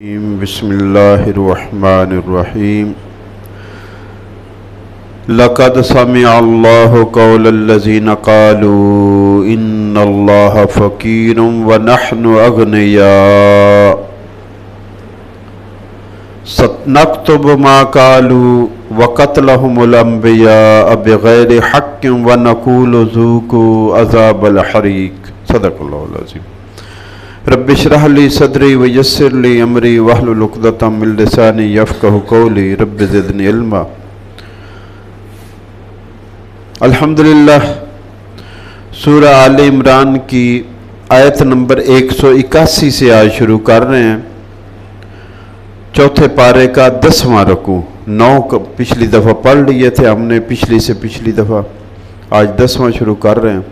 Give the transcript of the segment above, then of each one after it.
بسم اللہ الرحمن الرحیم لقد سمع اللہ قول الذین قالوا ان اللہ فقیر ونحن اغنیاء سنکتب ما قالوا وقتلهم الانبیاء بغیر حق ونقول ذوقوا عذاب الحریق صدق اللہ العظیم رب اشرح لی صدری ویسر لی امری واحلل عقدۃ من لسانی یفقہوا قولی رب زدنی علما۔ الحمدللہ سورہ آل عمران کی آیت نمبر 181 سے آج شروع کر رہے ہیں، چوتھے پارے کا 10واں رکوع۔ 9 پچھلی دفعہ پڑھ لیے تھے ہم نے، پچھلی دفعہ، آج 10واں شروع کر رہے ہیں۔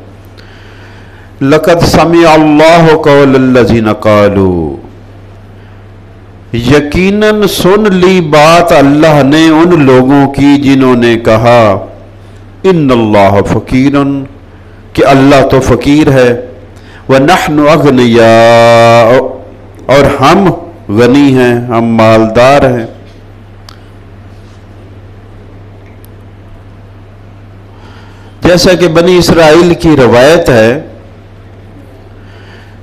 لقد سمع اللہ قول الذین قالوا، یقیناً سن لی بات اللہ نے ان لوگوں کی جنہوں نے کہا ان اللہ فقیر، کہ اللہ تو فقیر ہے، ونحن اغنیاء، اور ہم غنی ہیں، ہم مالدار ہیں۔ جیسا کہ بنی اسرائیل کی روایت ہے،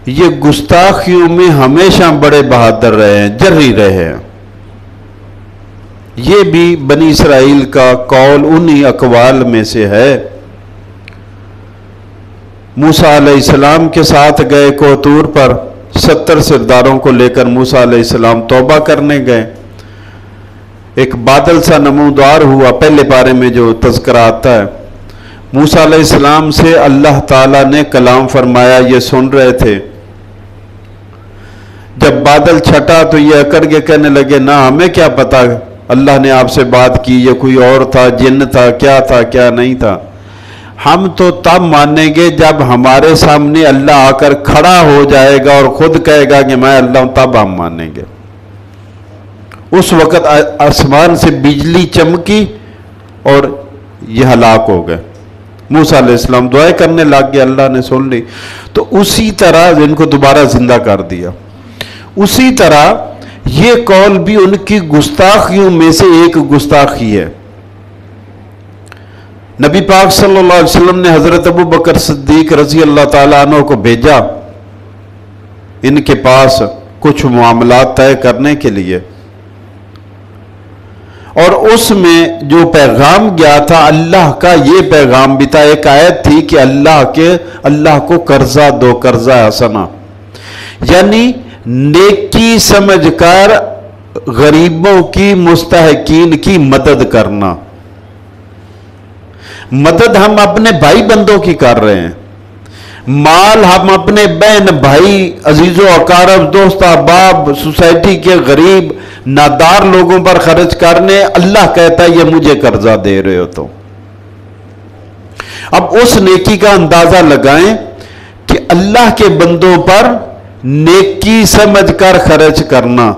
یہ گستاخیوں میں ہمیشہ بڑے بہادر رہے ہیں، جری رہے ہیں۔ یہ بھی بنی اسرائیل کا قول انہی اقوال میں سے ہے۔ موسیٰ علیہ السلام کے ساتھ گئے کوہ طور پر، 70 سرداروں کو لے کر موسیٰ علیہ السلام توبہ کرنے گئے۔ ایک بادل سا نمودار ہوا، پہلے پارے میں جو تذکرہ آتا ہے۔ موسیٰ علیہ السلام سے اللہ تعالیٰ نے کلام فرمایا، یہ سن رہے تھے۔ جب بادل چھٹا تو یہ اکڑ کے کہنے لگے، نہ ہمیں کیا پتا اللہ نے آپ سے بات کی، یہ کوئی اور تھا، جن تھا، کیا نہیں تھا۔ ہم تو تب مانیں گے جب ہمارے سامنے اللہ آ کر کھڑا ہو جائے گا اور خود کہے گا کہ میں اللہ ہوں، تب ہم مانیں گے۔ اس وقت آسمان سے بجلی چمکی اور یہ ہلاک ہو گئے۔ موسیٰ علیہ السلام دعائیں کرنے لگ گئے، اللہ نے سن لی، تو اسی طرح ان کو دوبارہ زندہ کر دیا۔ اسی طرح یہ قول بھی ان کی گستاخیوں میں سے ایک گستاخی ہے۔ نبی پاک صلی اللہ علیہ وسلم نے حضرت ابو بکر صدیق رضی اللہ تعالیٰ عنہ کو بھیجا ان کے پاس کچھ معاملات طے کرنے کے لیے، اور اس میں جو پیغام گیا تھا اللہ کا یہ پیغام بھی تھا۔ ایک آیت تھی کہ اللہ کو قرضہ دو، قرضہ حسنہ، یعنی نیکی سمجھ کر غریبوں کی، مستحقین کی مدد کرنا۔ مدد ہم اپنے بھائی بندوں کی کر رہے ہیں، مال ہم اپنے بہن بھائی، عزیز و اقارب، دوست احباب، سوسائٹی کے غریب نادار لوگوں پر خرچ کرنے، اللہ کہتا ہے یہ مجھے قرضہ دے رہے ہو۔ تو اب اس نیکی کا اندازہ لگائیں کہ اللہ کے بندوں پر نیکی سمجھ کر خرچ کرنا،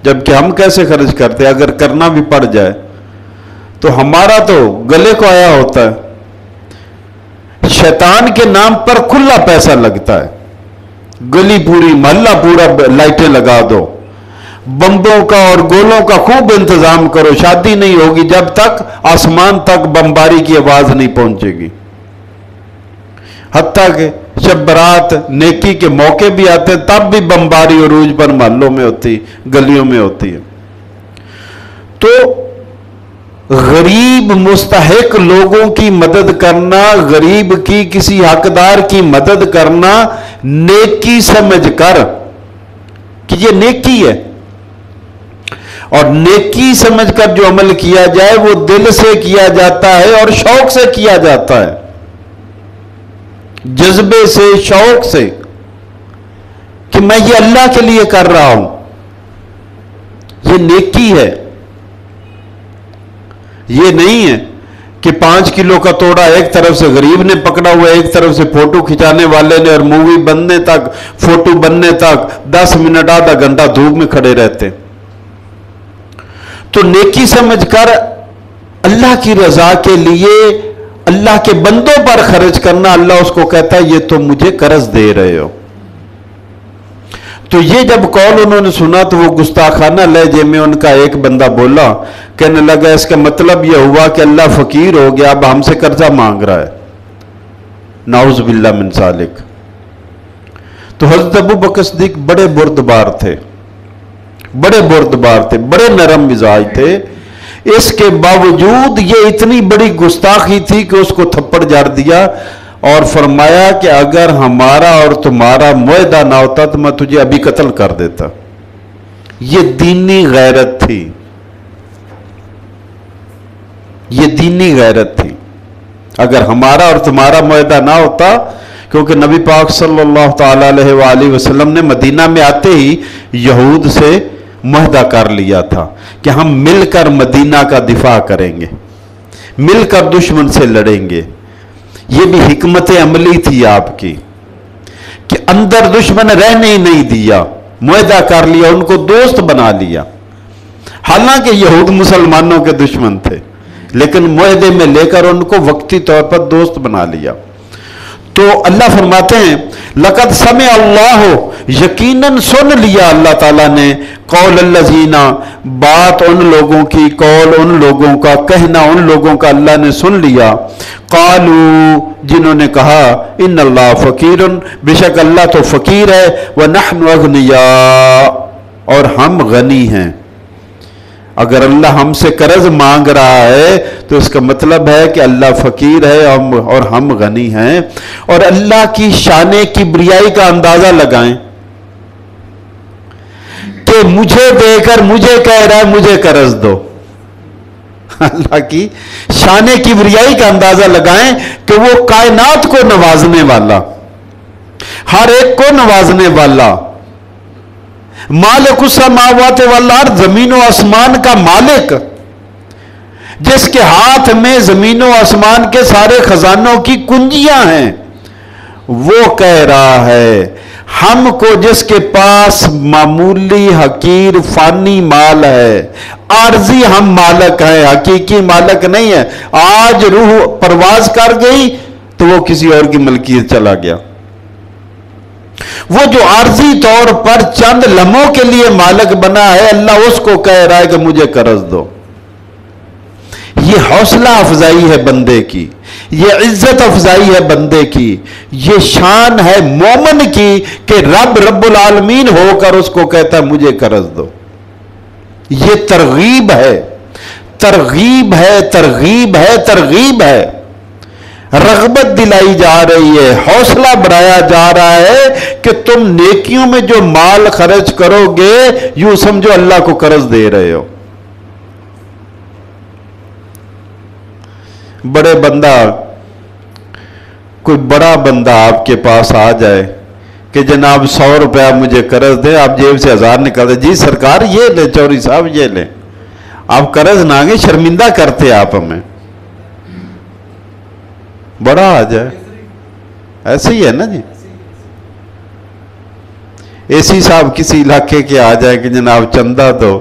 جبکہ ہم کیسے خرچ کرتے ہیں؟ اگر کرنا بھی پڑ جائے تو ہمارا تو گلے کو آیا ہوتا ہے۔ شیطان کے نام پر کھلا پیسہ لگتا ہے، گلی پوری، محلہ پورا لائٹیں لگا دو، بمبوں کا اور گولوں کا خوب انتظام کرو، شادی نہیں ہوگی جب تک آسمان تک بمباری کی آواز نہیں پہنچے گی۔ حتیٰ کہ شب برات نیکی کے موقع بھی آتے ہیں، تب بھی بمباری عروج پر محلوں میں ہوتی، گلیوں میں ہوتی ہے۔ تو غریب مستحق لوگوں کی مدد کرنا، غریب کی کسی حقدار کی مدد کرنا، نیکی سمجھ کر کہ یہ نیکی ہے، اور نیکی سمجھ کر جو عمل کیا جائے وہ دل سے کیا جاتا ہے اور شوق سے کیا جاتا ہے، جذبے سے، شوق سے، کہ میں یہ اللہ کے لیے کر رہا ہوں، یہ نیکی ہے۔ یہ نہیں ہے کہ 5 کلو کا توڑا ایک طرف سے غریب نے پکڑا ہوا، ایک طرف سے فوٹو کھچانے والے نے، اور مووی بننے تک، فوٹو بننے تک 10 منٹ آدھا گھنٹہ دھوپ میں کھڑے رہتے۔ تو نیکی سمجھ کر اللہ کی رضا کے لیے اللہ کے بندوں پر خرچ کرنا، اللہ اس کو کہتا ہے یہ تو مجھے قرض دے رہے ہو۔ تو یہ جب کال انہوں نے سنا تو وہ گستاخانہ لہجے میں ان کا ایک بندہ بولا، کہنے لگا اس کا مطلب یہ ہوا کہ اللہ فقیر ہو گیا، اب ہم سے قرضہ مانگ رہا ہے۔ نعوذ باللہ من ذالک۔ تو حضرت ابو بکر صدیق بڑے بردبار تھے، بڑے بردبار تھے، بڑے نرم مزاج تھے، اس کے باوجود یہ اتنی بڑی گستاخی تھی کہ اس کو تھپڑ جاڑ دیا اور فرمایا کہ اگر ہمارا اور تمہارا معاہدہ نہ ہوتا تو میں تجھے ابھی قتل کر دیتا۔ یہ دینی غیرت تھی، یہ دینی غیرت تھی۔ اگر ہمارا اور تمہارا معاہدہ نہ ہوتا، کیونکہ نبی پاک صلی اللہ تعالی علیہ وآلہ وسلم نے مدینہ میں آتے ہی یہود سے معاہدہ کر لیا تھا کہ ہم مل کر مدینہ کا دفاع کریں گے، مل کر دشمن سے لڑیں گے۔ یہ بھی حکمت عملی تھی آپ کی کہ اندر دشمن رہنے ہی نہیں دیا، معاہدہ کر لیا، ان کو دوست بنا لیا۔ حالانکہ یہود مسلمانوں کے دشمن تھے، لیکن معاہدے میں لے کر ان کو وقتی طور پر دوست بنا لیا۔ تو اللہ فرماتے ہیں لقد سمع اللہ، یقیناً سن لیا اللہ تعالیٰ نے، قول الذین، بات ان لوگوں کی، قول ان لوگوں کا، کہنا ان لوگوں کا اللہ نے سن لیا، قالوا، جنہوں نے کہا، ان اللہ فقیر، بے شک اللہ تو فقیر ہے، ونحن اغنیاء، اور ہم غنی ہیں۔ اگر اللہ ہم سے قرض مانگ رہا ہے تو اس کا مطلب ہے کہ اللہ فقیر ہے اور ہم غنی ہیں۔ اور اللہ کی شان کبریائی کا اندازہ لگائیں کہ مجھے دے کر مجھے کہہ رہا ہے مجھے قرض دو۔ اللہ کی شان کبریائی کا اندازہ لگائیں کہ وہ کائنات کو نوازنے والا، ہر ایک کو نوازنے والا، مالک السماوات والارض، زمین و آسمان کا مالک، جس کے ہاتھ میں زمین و آسمان کے سارے خزانوں کی کنجیاں ہیں، وہ کہہ رہا ہے ہم کو، جس کے پاس معمولی حقیر فانی مال ہے، عارضی ہم مالک ہیں، حقیقی مالک نہیں ہے۔ آج روح پرواز کر گئی تو وہ کسی اور کی ملکیت چلا گیا۔ وہ جو عارضی طور پر چند لمحوں کے لیے مالک بنا ہے، اللہ اس کو کہہ رہا ہے کہ مجھے قرض دو۔ یہ حوصلہ افزائی ہے بندے کی، یہ عزت افزائی ہے بندے کی، یہ شان ہے مومن کی کہ رب العالمین ہو کر اس کو کہتا ہے مجھے قرض دو۔ یہ ترغیب ہے، ترغیب ہے، ترغیب ہے، ترغیب ہے، رغبت دلائی جا رہی ہے، حوصلہ بڑھایا جا رہا ہے کہ تم نیکیوں میں جو مال خرچ کرو گے یوں سمجھو اللہ کو قرض دے رہے ہو۔ بڑے بندہ، کوئی بڑا بندہ آپ کے پاس آ جائے کہ جناب 100 روپیہ مجھے قرض دے، آپ جیب سے 1000 نکال دے، جی سرکار یہ لے، چوری صاحب یہ لے، آپ قرض نہ گے، شرمندہ کرتے آپ ہمیں، بڑا آ جائے، ایسے ہی ہے نا جی۔ ایسی صاحب کسی علاقے کے آ جائے کہ جناب چندہ دو،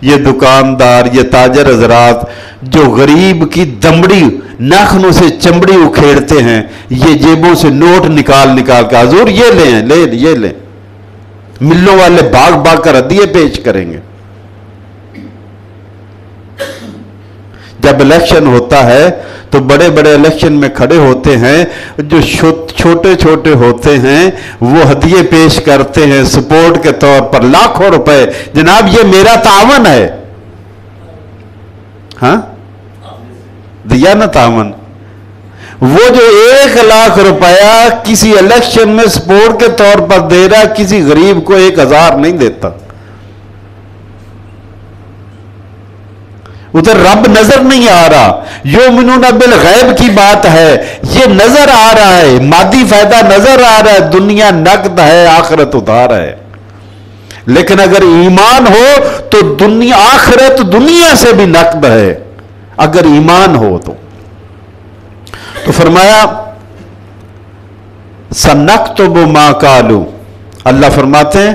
یہ دکاندار، یہ تاجر حضرات جو غریب کی دمڑی ناخنوں سے چمڑی اکھیڑتے ہیں، یہ جیبوں سے نوٹ نکال نکال کے حضور یہ لیں، یہ لیں، ملوں والے بھاگ بھاگ کر ہدیے پیش کریں گے۔ جب الیکشن ہوتا ہے تو بڑے بڑے الیکشن میں کھڑے ہوتے ہیں، جو چھوٹے چھوٹے ہوتے ہیں وہ ہدیے پیش کرتے ہیں سپورٹ کے طور پر، لاکھوں روپے، جناب یہ میرا تعاون ہے، ہاں دیا نا تعاون۔ وہ جو 1,00,000 روپیہ کسی الیکشن میں سپورٹ کے طور پر دے رہا، کسی غریب کو 1,000 نہیں دیتا۔ ادھر رب نظر نہیں آ رہا، یؤمنون بالغیب کی بات ہے، یہ نظر آ رہا ہے، مادی فائدہ نظر آ رہا ہے، دنیا نقد ہے، آخرت ادھار ہے۔ لیکن اگر ایمان ہو تو دنیا، آخرت دنیا سے بھی نقد ہے، اگر ایمان ہو تو فرمایا سنکتب ما قالوا، اللہ فرماتے ہیں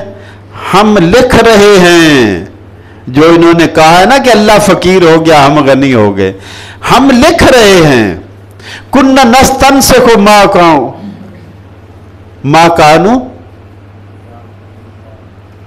ہم لکھ رہے ہیں جو انہوں نے کہا ہے نا کہ اللہ فقیر ہو گیا ہم غنی ہو گئے، ہم لکھ رہے ہیں کننا نستنسخ ما کانوا،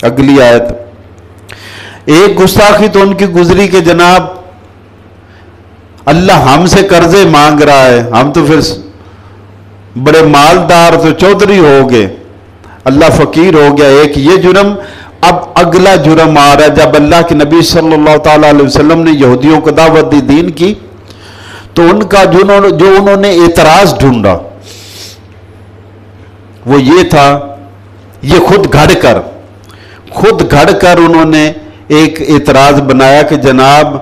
اگلی آیت. ایک گستاخی تو ان کی گزری کہ جناب اللہ ہم سے قرضے مانگ رہا ہے، ہم تو پھر بڑے مالدار تو چودھری ہو گئے، اللہ فقیر ہو گیا. ایک یہ جرم. اب اگلا جرم آ رہا ہے. جب اللہ کے نبی صلی اللہ تعالی علیہ وسلم نے یہودیوں کو دعوت دی دین کی، تو ان کا جو انہوں نے اعتراض ڈھونڈا وہ یہ تھا، یہ خود گھڑ کر انہوں نے ایک اعتراض بنایا کہ جناب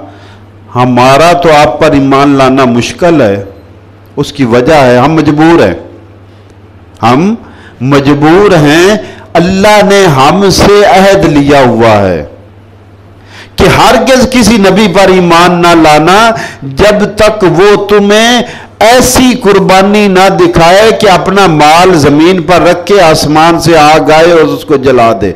ہمارا تو آپ پر ایمان لانا مشکل ہے. اس کی وجہ ہے ہم مجبور ہیں. اللہ نے ہم سے عہد لیا ہوا ہے کہ ہرگز کسی نبی پر ایمان نہ لانا جب تک وہ تمہیں ایسی قربانی نہ دکھائے کہ اپنا مال زمین پر رکھ کے آسمان سے آگ آئے اور اس کو جلا دے.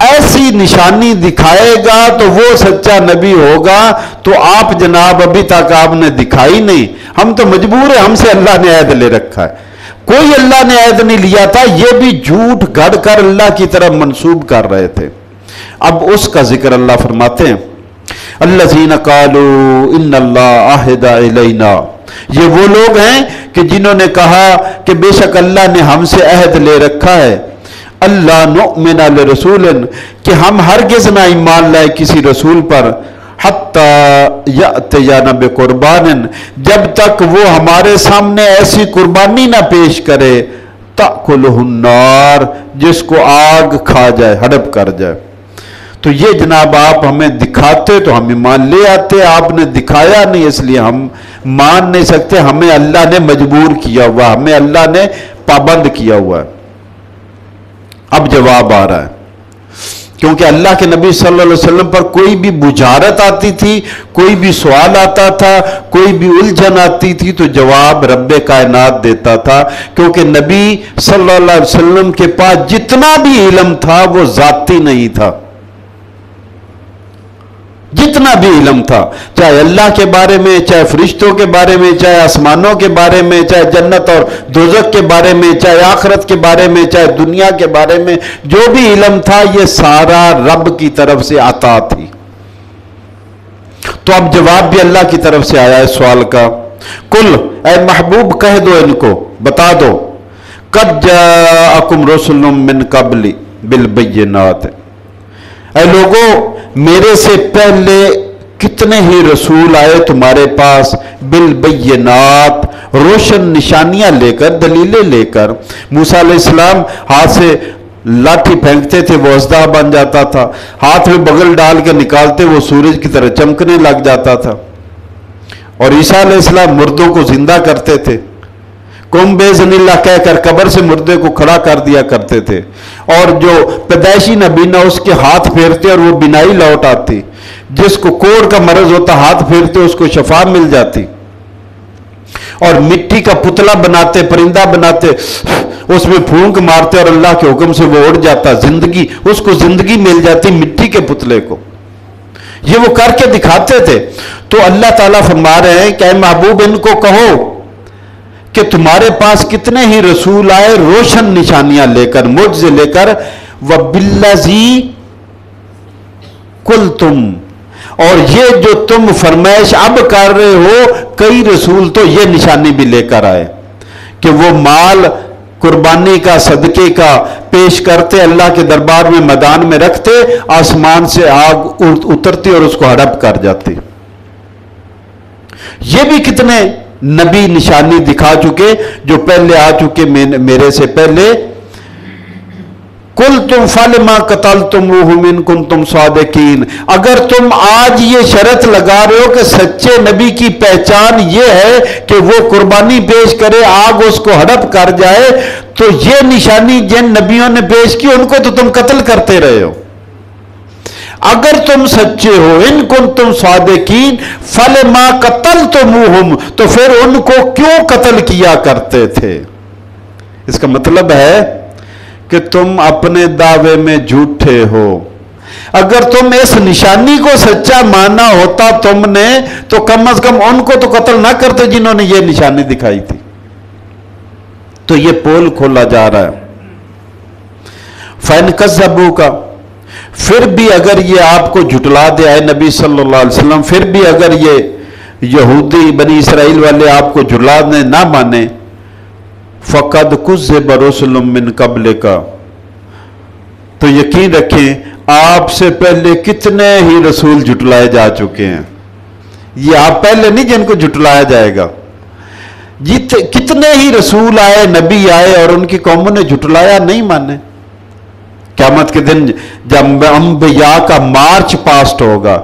ایسی نشانی دکھائے گا تو وہ سچا نبی ہوگا. تو آپ جناب ابھی تک آپ نے دکھائی نہیں. ہم تو مجبور ہیں، ہم سے اللہ نے عہد لے رکھا ہے. کوئی اللہ نے عہد نہیں لیا تھا، یہ بھی جھوٹ گھڑ کر اللہ کی طرف منسوب کر رہے تھے. اب اس کا ذکر اللہ فرماتے ہیں، الذین قالوا ان اللہ عہد الینا. یہ وہ لوگ ہیں کہ جنہوں نے کہا کہ بے شک اللہ نے ہم سے عہد لے رکھا ہے، اللہ نؤمن لرسول، کہ ہم ہرگز نہ ایمان لائے کسی رسول پر، حتی یأتینا بقربان، جب تک وہ ہمارے سامنے ایسی قربانی نہ پیش کرے، تأکلہ النار، جس کو آگ کھا جائے، ہڑپ کر جائے. تو یہ جناب آپ ہمیں دکھاتے تو ہم ایمان لے آتے. آپ نے دکھایا نہیں اس لیے ہم مان نہیں سکتے. ہمیں اللہ نے مجبور کیا ہوا، ہمیں اللہ نے پابند کیا ہوا ہے. اب جواب آ رہا ہے، کیونکہ اللہ کے نبی صلی اللہ علیہ وسلم پر کوئی بھی بجارت آتی تھی، کوئی بھی سوال آتا تھا، کوئی بھی الجھن آتی تھی تو جواب رب کائنات دیتا تھا. کیونکہ نبی صلی اللہ علیہ وسلم کے پاس جتنا بھی علم تھا وہ ذاتی نہیں تھا. جتنا بھی علم تھا، چاہے اللہ کے بارے میں، چاہے فرشتوں کے بارے میں، چاہے آسمانوں کے بارے میں، چاہے جنت اور دوزخ کے بارے میں، چاہے آخرت کے بارے میں، چاہے دنیا کے بارے میں، جو بھی علم تھا یہ سارا رب کی طرف سے عطا تھی. تو اب جواب بھی اللہ کی طرف سے آیا ہے سوال کا. کل، اے محبوب کہہ دو، ان کو بتا دو، قد جاءکم رسل من قبل بالبینات. اے لوگوں، میرے سے پہلے کتنے ہی رسول آئے تمہارے پاس، بالبینات، روشن نشانیاں لے کر، دلیلیں لے کر. موسیٰ علیہ السلام ہاتھ سے لاٹھی پھینکتے تھے، وہ اژدہا بن جاتا تھا. ہاتھ میں بغل ڈال کے نکالتے، وہ سورج کی طرح چمکنے لگ جاتا تھا. اور عیسیٰ علیہ السلام مردوں کو زندہ کرتے تھے، قم بِإِذْنِ اللہ کہہ کر قبر سے مردے کو کھڑا کر دیا کرتے تھے. اور جو پیدائشی نبینا اس کے ہاتھ پھیرتے اور وہ بینائی لوٹ آتی. جس کو کوڑ کا مرض ہوتا ہاتھ پھیرتے اس کو شفا مل جاتی. اور مٹی کا پتلا بناتے، پرندہ بناتے، اس میں پھونک مارتے اور اللہ کے حکم سے وہ اڑ جاتا. زندگی، اس کو زندگی مل جاتی مٹی کے پتلے کو. یہ وہ کر کے دکھاتے تھے. تو اللہ تعالیٰ فرما رہے ہیں کہ اے محبوب ان کو کہو کہ تمہارے پاس کتنے ہی رسول آئے روشن نشانیاں لے کر، معجزے لے کر. وَبِالَّذِي قُلْتُمْ، اور یہ جو تم فرمائش اب کر رہے ہو، کئی رسول تو یہ نشانی بھی لے کر آئے کہ وہ مال قربانی کا، صدقے کا پیش کرتے، اللہ کے دربار میں میدان میں رکھتے، آسمان سے آگ اترتی اور اس کو ہڑپ کر جاتی. یہ بھی کتنے نبی نشانی دکھا چکے جو پہلے آ چکے میرے سے پہلے. قُلْتُمْ فَلِمَا قَتَلْتُمُوهُمْ إِن كُنتُمْ صَادِقِينَ. اگر تم آج یہ شرط لگا رہے ہو کہ سچے نبی کی پہچان یہ ہے کہ وہ قربانی پیش کرے، آگ اس کو ہڑپ کر جائے، تو یہ نشانی جن نبیوں نے پیش کی ان کو تو تم قتل کرتے رہے ہو. اگر تم سچے ہو، ان کنتم صادقین، فلما قتلتموہم، تو پھر ان کو کیوں قتل کیا کرتے تھے؟ اس کا مطلب ہے کہ تم اپنے دعوے میں جھوٹے ہو. اگر تم اس نشانی کو سچا مانا ہوتا تم نے، تو کم از کم ان کو تو قتل نہ کرتے جنہوں نے یہ نشانی دکھائی تھی. تو یہ پول کھولا جا رہا ہے. فَإِنْ كَذَّبُوكَ، پھر بھی اگر یہ آپ کو جھٹلا دے آئے نبی صلی اللہ علیہ وسلم، پھر بھی اگر یہ یہودی بنی اسرائیل والے آپ کو جھٹلا دیں، نہ مانے، فَقَدْ كُذِّبَ رُسُلٌ مِّن قَبْلِكَ، تو یقین رکھیں آپ سے پہلے کتنے ہی رسول جھٹلائے جا چکے ہیں. یہ آپ پہلے نہیں جن کو جھٹلایا جائے گا، کتنے ہی رسول آئے، نبی آئے اور ان کی قوموں نے جھٹلایا، نہیں مانے. قیامت کے دن جب انبیاء کا مارچ پاسٹ ہوگا،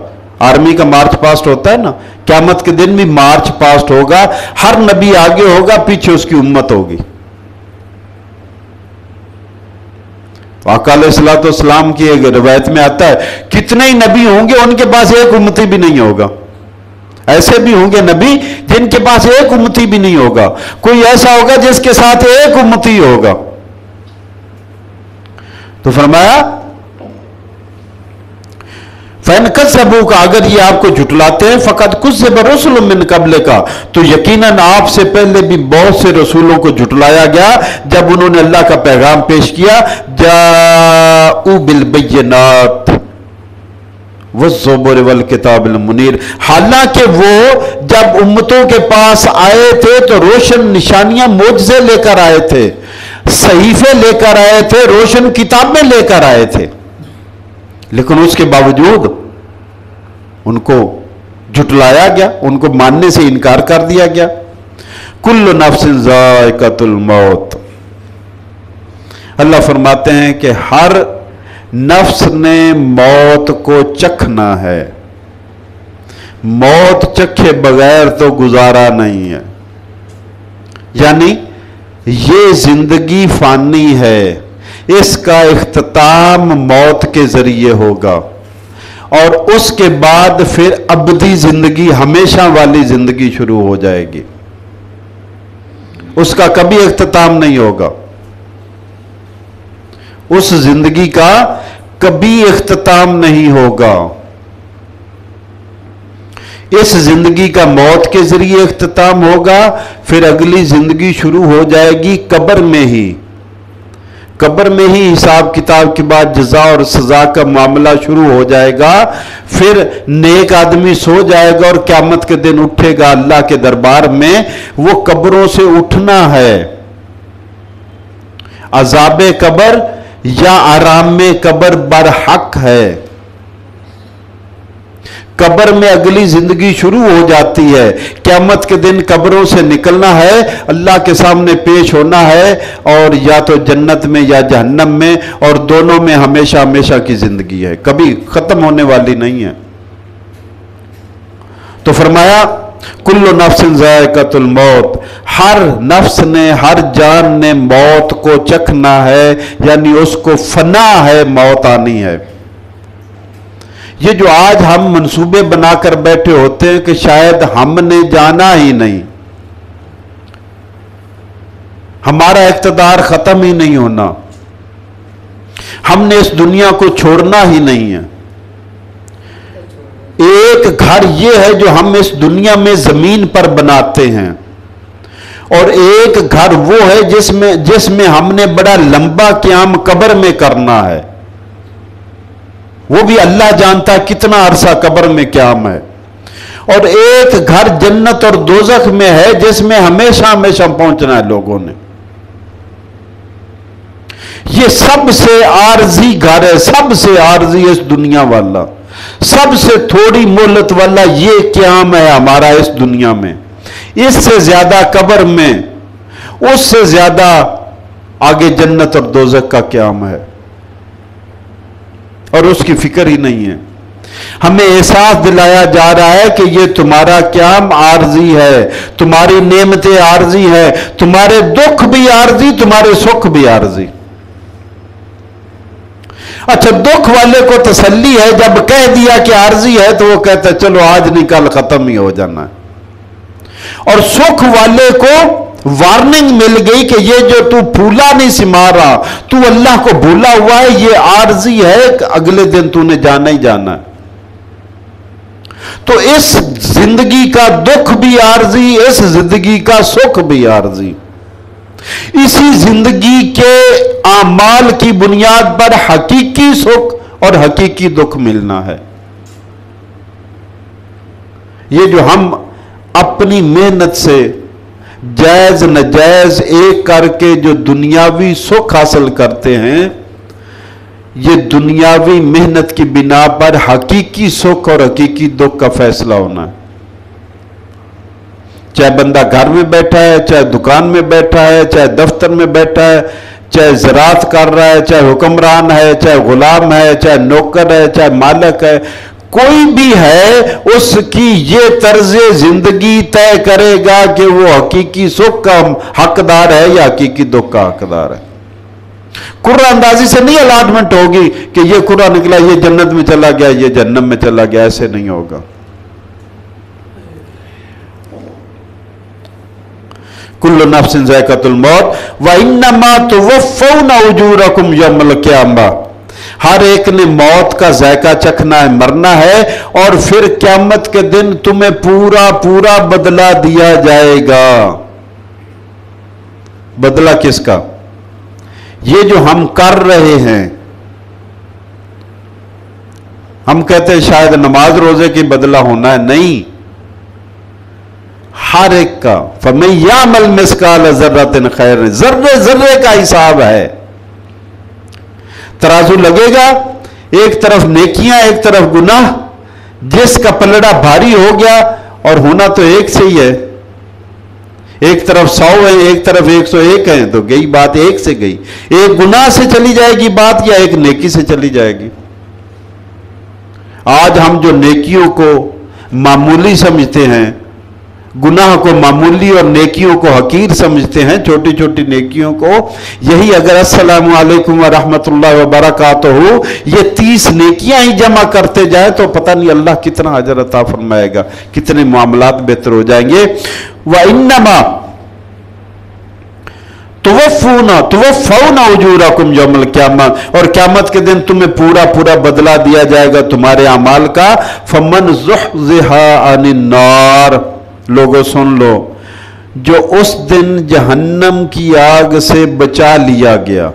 آرمی کا مارچ پاسٹ ہوتا ہے نا، قیامت کے دن بھی مارچ پاسٹ ہوگا، ہر نبی آگے ہوگا، پیچھے اس کی امت ہوگی. آقا علیہ الصلوۃ والسلام کی ایک روایت میں آتا ہے کتنے ہی نبی ہوں گے ان کے پاس ایک امتی بھی نہیں ہوگا. ایسے بھی ہوں گے نبی جن کے پاس ایک امتی بھی نہیں ہوگا، کوئی ایسا ہوگا جس کے ساتھ ایک امتی ہوگا. تو فرمایا فَإِنْ كَذَّبُوكَ، اگر یہ آپ کو جھٹلاتے ہیں، فَقَدْ كُذِّبَ رُسُلٌ مِّن قَبْلِكَ، تو یقیناً آپ سے پہلے بھی بہت سے رسولوں کو جھٹلایا گیا جب انہوں نے اللہ کا پیغام پیش کیا. جاءوا بالبینات والزبر والکتاب المنیر، حالانکہ وہ جب امتوں کے پاس آئے تھے تو روشن نشانیاں، معجزے لے کر آئے تھے، صحیفے لے کر آئے تھے، روشن کتابیں لے کر آئے تھے، لیکن اس کے باوجود ان کو جھٹلایا گیا، ان کو ماننے سے انکار کر دیا گیا. کل نفس ذائقۃ الموت، اللہ فرماتے ہیں کہ ہر نفس نے موت کو چکھنا ہے، موت چکھے بغیر تو گزارا نہیں ہے. یعنی یہ زندگی فانی ہے، اس کا اختتام موت کے ذریعے ہوگا، اور اس کے بعد پھر ابدی زندگی، ہمیشہ والی زندگی شروع ہو جائے گی، اس کا کبھی اختتام نہیں ہوگا، اس زندگی کا کبھی اختتام نہیں ہوگا. اس زندگی کا موت کے ذریعے اختتام ہوگا، پھر اگلی زندگی شروع ہو جائے گی قبر میں ہی. قبر میں ہی حساب کتاب کے بعد جزا اور سزا کا معاملہ شروع ہو جائے گا. پھر نیک آدمی سو جائے گا اور قیامت کے دن اٹھے گا اللہ کے دربار میں. وہ قبروں سے اٹھنا ہے، عذاب قبر یا آرام قبر برحق ہے. قبر میں اگلی زندگی شروع ہو جاتی ہے، قیامت کے دن قبروں سے نکلنا ہے، اللہ کے سامنے پیش ہونا ہے، اور یا تو جنت میں یا جہنم میں، اور دونوں میں ہمیشہ ہمیشہ کی زندگی ہے، کبھی ختم ہونے والی نہیں ہے. تو فرمایا کل نفس ذائقۃ الموت، ہر نفس نے، ہر جان نے موت کو چکھنا ہے، یعنی اس کو فنا ہے، موت آنی ہے. یہ جو آج ہم منصوبے بنا کر بیٹھے ہوتے ہیں کہ شاید ہم نے جانا ہی نہیں، ہمارا اقتدار ختم ہی نہیں ہونا، ہم نے اس دنیا کو چھوڑنا ہی نہیں ہے. ایک گھر یہ ہے جو ہم اس دنیا میں زمین پر بناتے ہیں، اور ایک گھر وہ ہے جس میں ہم نے بڑا لمبا قیام قبر میں کرنا ہے. وہ بھی اللہ جانتا کتنا عرصہ قبر میں قیام ہے. اور ایک گھر جنت اور دوزخ میں ہے جس میں ہمیشہ ہمیشہ پہنچنا ہے لوگوں نے. یہ سب سے عارضی گھر ہے، سب سے عارضی اس دنیا والا، سب سے تھوڑی مہلت والا یہ قیام ہے ہمارا اس دنیا میں. اس سے زیادہ قبر میں، اس سے زیادہ آگے جنت اور دوزخ کا قیام ہے، اور اس کی فکر ہی نہیں ہے. ہمیں احساس دلایا جا رہا ہے کہ یہ تمہارا قیام عارضی ہے، تمہاری نعمتیں عارضی ہیں، تمہارے دکھ بھی عارضی، تمہارے سکھ بھی عارضی. اچھا، دکھ والے کو تسلی ہے، جب کہہ دیا کہ عارضی ہے تو وہ کہتا ہے چلو آج نہیں کل ختم ہی ہو جانا ہے. اور سکھ والے کو وارننگ مل گئی کہ یہ جو تو پھولا نہیں سما رہا، تو اللہ کو بھولا ہوا ہے، یہ عارضی ہے، اگلے دن تو نے جانا ہی جانا ہے. تو اس زندگی کا دکھ بھی عارضی، اس زندگی کا سکھ بھی عارضی. اسی زندگی کے اعمال کی بنیاد پر حقیقی سکھ اور حقیقی دکھ ملنا ہے۔ یہ جو ہم اپنی محنت سے جائز ناجائز ایک کر کے جو دنیاوی سکھ حاصل کرتے ہیں، یہ دنیاوی محنت کی بنا پر حقیقی سکھ اور حقیقی دکھ کا فیصلہ ہونا ہے۔ چاہے بندہ گھر میں بیٹھا ہے، چاہے دکان میں بیٹھا ہے، چاہے دفتر میں بیٹھا ہے، چاہے زراعت کر رہا ہے، چاہے حکمران ہے، چاہے غلام ہے، چاہے نوکر ہے، چاہے مالک ہے، کوئی بھی ہے، اس کی یہ طرز زندگی طے کرے گا کہ وہ حقیقی سکھ کا حقدار ہے یا حقیقی دکھ کا حقدار ہے۔ قرہ اندازی سے نہیں الاٹمنٹ ہوگی کہ یہ قرہ نکلا یہ جنت میں چلا گیا یہ جہنم میں چلا گیا، ایسے نہیں ہوگا۔ کل نفس ذائقۃ الموت وانما توفون اجورکم یوم القیامہ، ہر ایک نے موت کا ذائقہ چکھنا ہے، مرنا ہے، اور پھر قیامت کے دن تمہیں پورا پورا بدلہ دیا جائے گا۔ بدلہ کس کا؟ یہ جو ہم کر رہے ہیں، ہم کہتے ہیں شاید نماز روزے کی بدلہ ہونا ہے، نہیں، ہر ایک کا۔ فَمَن يَعْمَلْ مِثْقَالَ ذَرَّةٍ خَيْرًا، ذرے ذرے کا حساب ہے۔ ترازو لگے گا، ایک طرف نیکیاں ایک طرف گناہ، جس کا پلڑا بھاری ہو گیا، اور ہونا تو ایک سے ہی ہے، ایک طرف 100 ہے ایک طرف 101 ہے، تو گئی بات ایک سے گئی، ایک گناہ سے چلی جائے گی بات یا ایک نیکی سے چلی جائے گی۔ آج ہم جو نیکیوں کو معمولی سمجھتے ہیں، گناہ کو معمولی اور نیکیوں کو حقیر سمجھتے ہیں، چھوٹی چھوٹی نیکیوں کو، یہی اگر السلام علیکم ورحمۃ اللہ وبرکاتہ ہو، یہ 30 نیکیاں ہی جمع کرتے جائے تو پتہ نہیں اللہ کتنا اجر عطا فرمائے گا، کتنے معاملات بہتر ہو جائیں گے۔ وَإِنَّمَا توفون اجورکم یوم القیامہ، اور قیامت کے دن تمہیں پورا پورا بدلہ دیا جائے گا تمہارے اعمال کا۔ فَمَنْ زُحْزِحَ عَنِ النَّارِ، لوگوں سن لو، جو اس دن جہنم کی آگ سے بچا لیا گیا،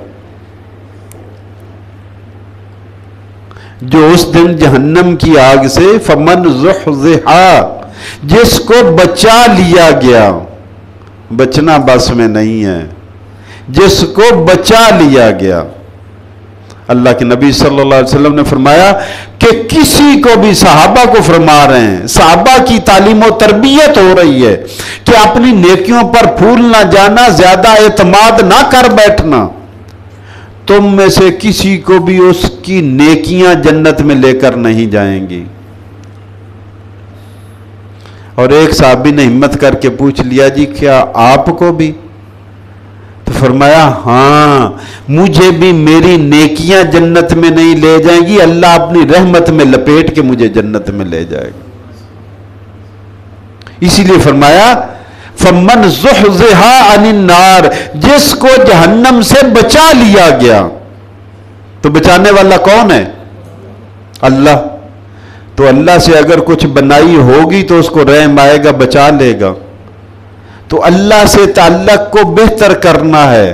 جو اس دن جہنم کی آگ سے، فَمَنْ زُحْزِحَ، جس کو بچا لیا گیا، بچنا بس میں نہیں ہے، جس کو بچا لیا گیا۔ اللہ کے نبی صلی اللہ علیہ وسلم نے فرمایا کہ کسی کو بھی، صحابہ کو فرما رہے ہیں، صحابہ کی تعلیم و تربیت ہو رہی ہے کہ اپنی نیکیوں پر پھول نہ جانا، زیادہ اعتماد نہ کر بیٹھنا، تم میں سے کسی کو بھی اس کی نیکیاں جنت میں لے کر نہیں جائیں گی۔ اور ایک صحابی نے ہمت کر کے پوچھ لیا، جی کیا آپ کو بھی؟ تو فرمایا ہاں، مجھے بھی میری نیکیاں جنت میں نہیں لے جائیں گی، اللہ اپنی رحمت میں لپیٹ کے مجھے جنت میں لے جائے گا۔ اسی لیے فرمایا فَمَنْ زُحْزِحَ عَنِ النَّارِ، جس کو جہنم سے بچا لیا گیا۔ تو بچانے والا کون ہے؟ اللہ۔ تو اللہ سے اگر کچھ بنائی ہوگی تو اس کو رحم آئے گا، بچا لے گا۔ تو اللہ سے تعلق کو بہتر کرنا ہے،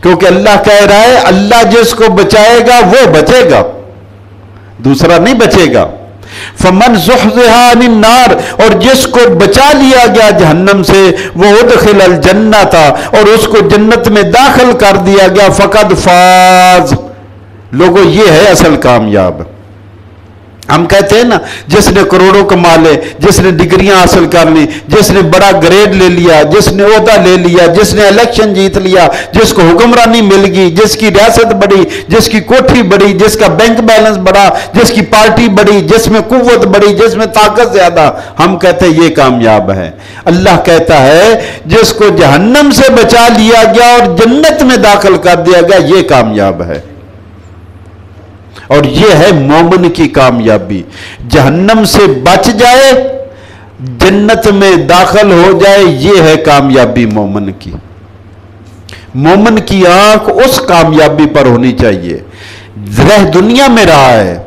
کیونکہ اللہ کہہ رہا ہے اللہ جس کو بچائے گا وہ بچے گا، دوسرا نہیں بچے گا۔ فَمَنْ زُحْزِحَ عَنِ النَّارِ، اور جس کو بچا لیا گیا جہنم سے، وَأُدْخِلَ الْجَنَّةَ، اور اس کو جنت میں داخل کر دیا گیا، فَقَدْ فَازَ، لوگوں یہ ہے اصل کامیاب۔ ہم کہتے ہیں نا، جس نے کروڑوں کما لے، جس نے ڈگریاں حاصل کر لی، جس نے بڑا گریڈ لے لیا، جس نے عہدہ لے لیا، جس نے الیکشن جیت لیا، جس کو حکمرانی مل گئی، جس کی ریاست بڑی، جس کی کوٹھی بڑی، جس کا بینک بیلنس بڑا، جس کی پارٹی بڑی، جس میں قوت بڑی، جس میں طاقت زیادہ، ہم کہتے ہیں یہ کامیاب ہے۔ اللہ کہتا ہے جس کو جہنم سے بچا لیا گیا اور جنت میں داخل کر دیا گیا، یہ کامیاب ہے۔ اور یہ ہے مومن کی کامیابی، جہنم سے بچ جائے، جنت میں داخل ہو جائے، یہ ہے کامیابی مومن کی۔ مومن کی آنکھ اس کامیابی پر ہونی چاہیے۔ رہ دنیا میں رہا ہے،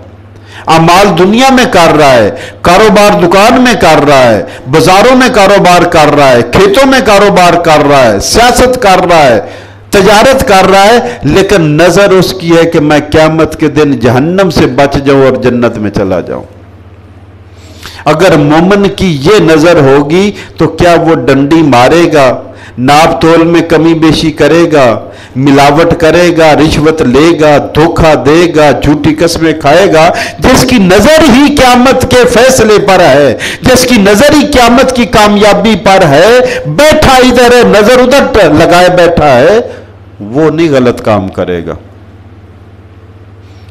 اعمال دنیا میں کر رہا ہے، کاروبار دکان میں کر رہا ہے، بازاروں میں کاروبار کر رہا ہے، کھیتوں میں کاروبار کر رہا ہے، سیاست کر رہا ہے، تجارت کر رہا ہے، لیکن نظر اس کی ہے کہ میں قیامت کے دن جہنم سے بچ جاؤں اور جنت میں چلا جاؤں۔ اگر مومن کی یہ نظر ہوگی تو کیا وہ ڈنڈی مارے گا، ناپ تول میں کمی بیشی کرے گا، ملاوٹ کرے گا، رشوت لے گا، دھوکہ دے گا، جھوٹی قسمیں کھائے گا؟ جس کی نظر ہی قیامت کے فیصلے پر ہے، جس کی نظر ہی قیامت کی کامیابی پر ہے، بیٹھا ادھر ہے نظر ادھر لگائے بیٹھا ہے، وہ نہیں غلط کام کرے گا۔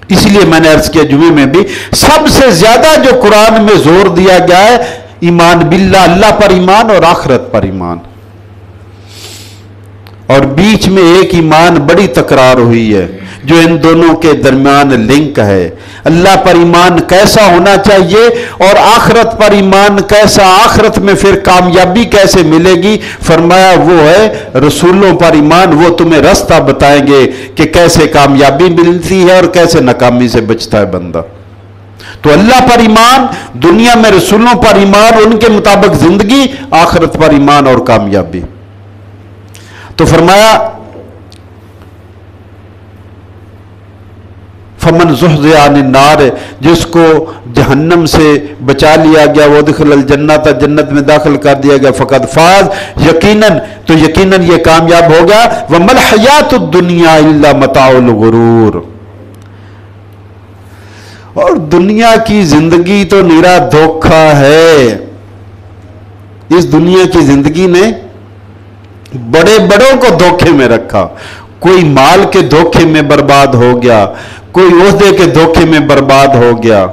اس لیے میں نے عرض کیا جمعے میں بھی، سب سے زیادہ جو قرآن میں زور دیا گیا ہے ایمان باللہ، اللہ پر ایمان اور آخرت پر ایمان، اور بیچ میں ایک ایمان بڑی تکرار ہوئی ہے جو ان دونوں کے درمیان لنک ہے۔ اللہ پر ایمان کیسا ہونا چاہیے اور آخرت پر ایمان کیسا، آخرت میں پھر کامیابی کیسے ملے گی؟ فرمایا وہ ہے رسولوں پر ایمان، وہ تمہیں راستہ بتائیں گے کہ کیسے کامیابی ملتی ہے اور کیسے ناکامی سے بچتا ہے بندہ۔ تو اللہ پر ایمان، دنیا میں رسولوں پر ایمان، ان کے مطابق زندگی، آخرت پر ایمان اور کامیابی۔ تو فرمایا فمن زحزح عن النار، جس کو جہنم سے بچا لیا گیا، وہ دخل الجنت، جنت میں داخل کر دیا گیا، فقد فاز، یقیناً تو یقیناً یہ کامیاب ہو گیا۔ وما الحیات الدنیا الا متاع الغرور، اور دنیا کی زندگی تو نرا دھوکہ ہے۔ اس دنیا کی زندگی نے بڑے بڑوں کو دھوکے میں رکھا، کوئی مال کے دھوکے میں برباد ہو گیا، کوئی عہدے کے دھوکے میں برباد ہو گیا،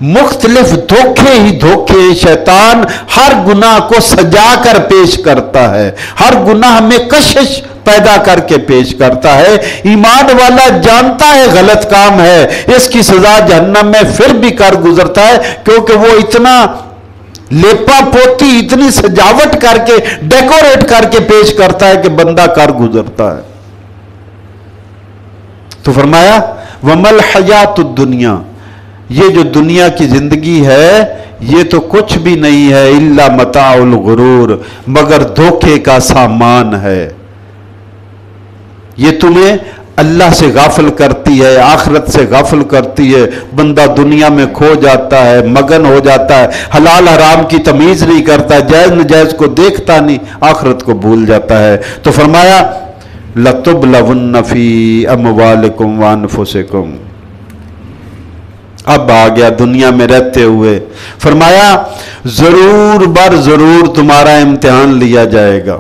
مختلف دھوکے ہی دھوکے۔ شیطان ہر گناہ کو سجا کر پیش کرتا ہے، ہر گناہ میں کشش پیدا کر کے پیش کرتا ہے۔ ایمان والا جانتا ہے غلط کام ہے، اس کی سزا جہنم میں، پھر بھی کر گزرتا ہے، کیونکہ وہ اتنا لیپا پوتی، اتنی سجاوٹ کر کے، ڈیکوریٹ کر کے پیش کرتا ہے کہ بندہ کر گزرتا ہے۔ تو فرمایا وَمَا الْحَيَاةُ الدُّنْيَا، یہ جو دنیا کی زندگی ہے یہ تو کچھ بھی نہیں ہے، اِلَّا مَتَاعُ الْغُرُورِ، مگر دھوکے کا سامان ہے۔ یہ تمہیں اللہ سے غافل کرتی ہے، آخرت سے غافل کرتی ہے، بندہ دنیا میں کھو جاتا ہے، مگن ہو جاتا ہے، حلال حرام کی تمیز نہیں کرتا، جائز نجائز کو دیکھتا نہیں، آخرت کو بھول جاتا ہے۔ تو فرمایا لَتُبْلَوُنَّ فِي أَمْوَالِكُمْ وَأَنفُسِكُمْ، اب آ گیا دنیا میں رہتے ہوئے، فرمایا ضرور بر ضرور تمہارا امتحان لیا جائے گا۔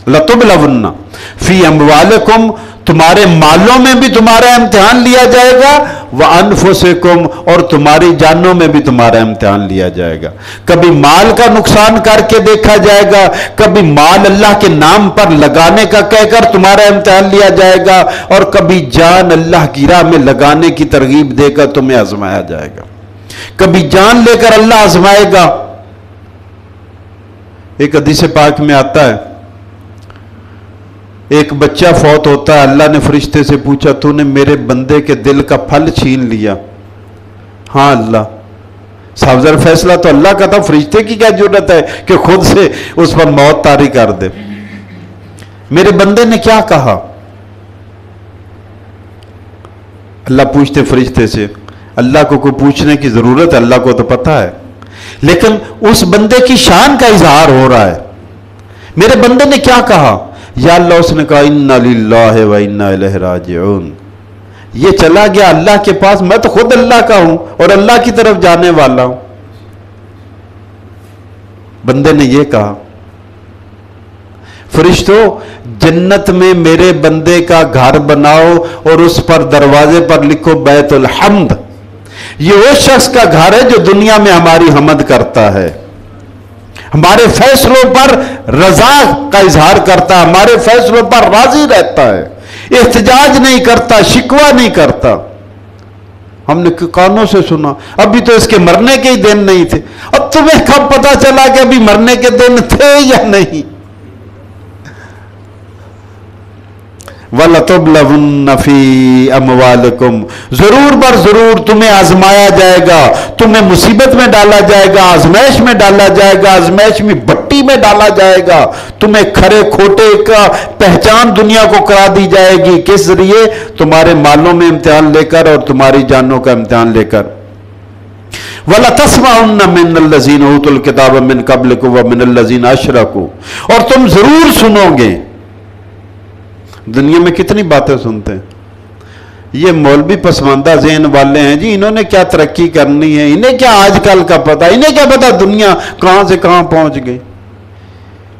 لَتُبْلَوُنَّ فِي أَمْوَالِكُمْ، تمہارے مالوں میں بھی تمہارا امتحان لیا جائے گا، وَأَنفُسِكُمْ، اور تمہاری جانوں میں بھی تمہارا امتحان لیا جائے گا۔ کبھی مال کا نقصان کر کے دیکھا جائے گا، کبھی مال اللہ کے نام پر لگانے کا کہہ کر تمہارا امتحان لیا جائے گا، اور کبھی جان اللہ کی راہ میں لگانے کی ترغیب دے کر تمہیں آزمایا جائے گا۔ کبھی جان لے کر اللہ آزمائے گا۔ ایک حدیث پاک میں آتا ہے، ایک بچہ فوت ہوتا ہے، اللہ نے فرشتے سے پوچھا تو نے میرے بندے کے دل کا پھل چھین لیا؟ ہاں اللہ۔ صاحب ذرا فیصلہ تو اللہ کا تھا، فرشتے کی کیا ضرورت ہے کہ خود سے اس پر موت طاری کر دے؟ میرے بندے نے کیا کہا؟ اللہ پوچھتے فرشتے سے، اللہ کو کوئی پوچھنے کی ضرورت ہے؟ اللہ کو تو پتہ ہے، لیکن اس بندے کی شان کا اظہار ہو رہا ہے۔ میرے بندے نے کیا کہا؟ یا اللہ، اس نے کہا اِنَّا لِلَّهِ وَإِنَّا إِلَيْهِ رَاجِعُونَ، یہ چلا گیا اللہ کے پاس، میں تو خود اللہ کا ہوں اور اللہ کی طرف جانے والا ہوں۔ بندے نے یہ کہا، فرشتوں جنت میں میرے بندے کا گھر بناؤ اور اس پر دروازے پر لکھو بیت الحمد، یہ وہ شخص کا گھر ہے جو دنیا میں ہماری حمد کرتا ہے، ہمارے فیصلوں پر رضا کا اظہار کرتا ہے، ہمارے فیصلوں پر راضی رہتا ہے، احتجاج نہیں کرتا، شکوہ نہیں کرتا۔ ہم نے کانوں سے سنا ابھی تو اس کے مرنے کے ہی دن نہیں تھے، اب تمہیں کب پتا چلا کہ ابھی مرنے کے دن تھے یا نہیں؟ وَلَتُبْلَوُنَّ فِي أَمْوَالِكُمْ، ضرور بر ضرور تمہیں آزمایا جائے گا، تمہیں مصیبت میں ڈالا جائے گا، آزمائش میں ڈالا جائے گا، آزمائش میں بٹی میں ڈالا جائے گا، تمہیں کھرے کھوٹے کا پہچان دنیا کو کرا دی جائے گی، کس ذریعے؟ تمہارے مالوں میں امتحان لے کر اور تمہاری جانوں کا امتحان لے کر۔ وَلَتَسْمَعُنَّ مِنَ الَّذِينَ أُوتُوا الْكِتَابَ مِنْ قَبْلِكُمْ وَمِنَ الَّذِينَ أَشْرَكُوا، اور تم ضرور سنو گے۔ دنیا میں کتنی باتیں سنتے ہیں، یہ مولوی پسماندہ ذہن والے ہیں جی، انہوں نے کیا ترقی کرنی ہے، انہیں کیا آج کل کا پتہ، انہیں کیا پتہ دنیا کہاں سے کہاں پہنچ گئی،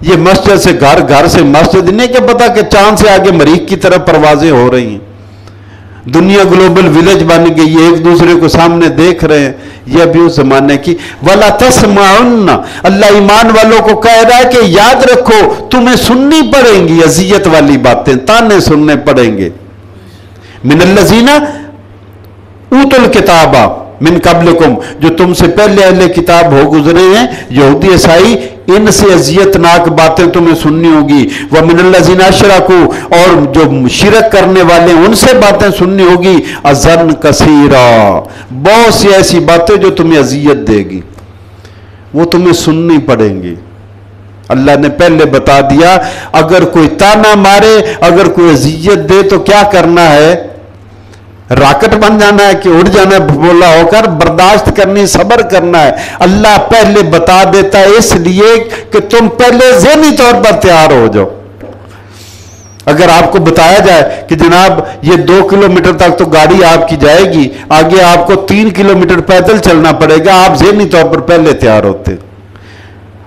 یہ مسجد سے گھر، گھر سے مسجد، انہیں کیا پتہ کہ چاند سے آگے مریخ کی طرف پروازیں ہو رہی ہیں، دنیا گلوبل ولیج بن گئی ہے، ایک دوسرے کو سامنے دیکھ رہے ہیں۔ یہ ابھی اس زمانے کی وَلَا تَسْمَعُنَّ، اللہ ایمان والوں کو کہہ رہا ہے کہ یاد رکھو تمہیں سننی پڑیں گی اذیت والی باتیں، تانے سننے پڑیں گے۔ من الذین اوتوا الکتاب من قبلکم، جو تم سے پہلے اہل کتاب ہو گزرے ہیں، یہودی عیسائی، ان سے اذیت ناک باتیں تمہیں سننی ہوگی۔ وَمِنَ الَّذِينَ أَشْرَكُوا، اور جو شرک کرنے والے ہیں ان سے باتیں سننی ہوگی۔ اذًا کثیرا، بہت سی ایسی باتیں جو تمہیں اذیت دے گی، وہ تمہیں سننی پڑیں گی۔ اللہ نے پہلے بتا دیا، اگر کوئی تانا مارے، اگر کوئی اذیت دے تو کیا کرنا ہے؟ راکٹ بن جانا ہے کہ اڑ جانا ہے بھولا ہو کر؟ برداشت کرنی، صبر کرنا ہے۔ اللہ پہلے بتا دیتا ہے اس لیے کہ تم پہلے ذہنی طور پر تیار ہو جاؤ۔ اگر آپ کو بتایا جائے کہ جناب یہ 2 کلومیٹر تک تو گاڑی آپ کی جائے گی، آگے آپ کو 3 کلومیٹر پیدل چلنا پڑے گا، آپ ذہنی طور پر پہلے تیار ہوتے،